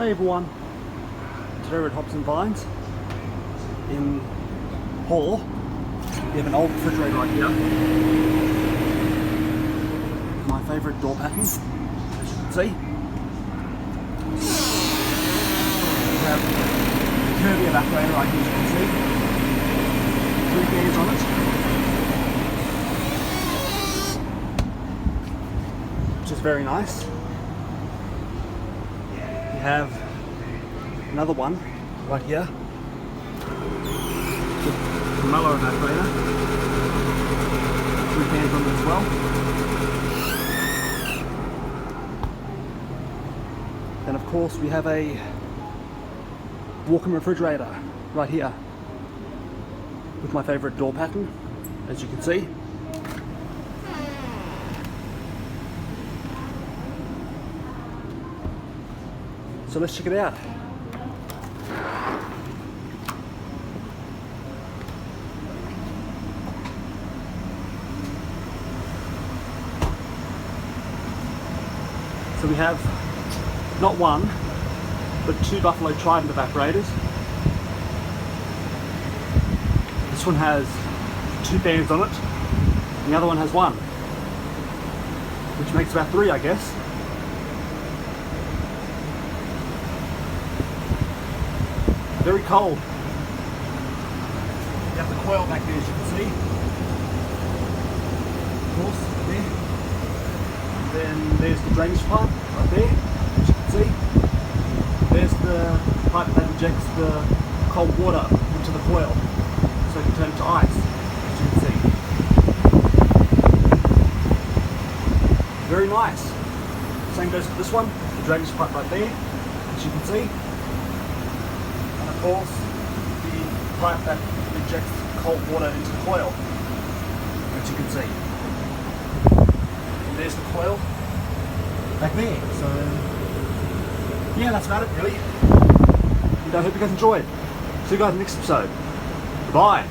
Hey everyone, today we're at Hops and Vines in Hall. We have an old refrigerator right here. My favourite door patterns, as you can see. We have the Kirby evaporator right here, as you can see. 3 fans on it, which is very nice. We have another one right here, the Muller evaporator, 3 fans on it as well. Then of course we have a walk-in refrigerator right here with my favourite door pattern, as you can see. So let's check it out. So we have not one, but 2 Buffalo Trident evaporators. This one has 2 fans on it, and the other one has 1, which makes about 3, I guess. Very cold. You have the coil back there, as you can see. Of course, there. Then there's the drainage pipe right there, as you can see. There's the pipe that injects the cold water into the coil so it can turn to ice, as you can see. Very nice. Same goes for this one, the drainage pipe right there, as you can see. Of course, the pipe that injects cold water into the coil, as you can see. And there's the coil back there. So, yeah, that's about it really. And I hope you guys enjoyed. See you guys in the next episode. Bye.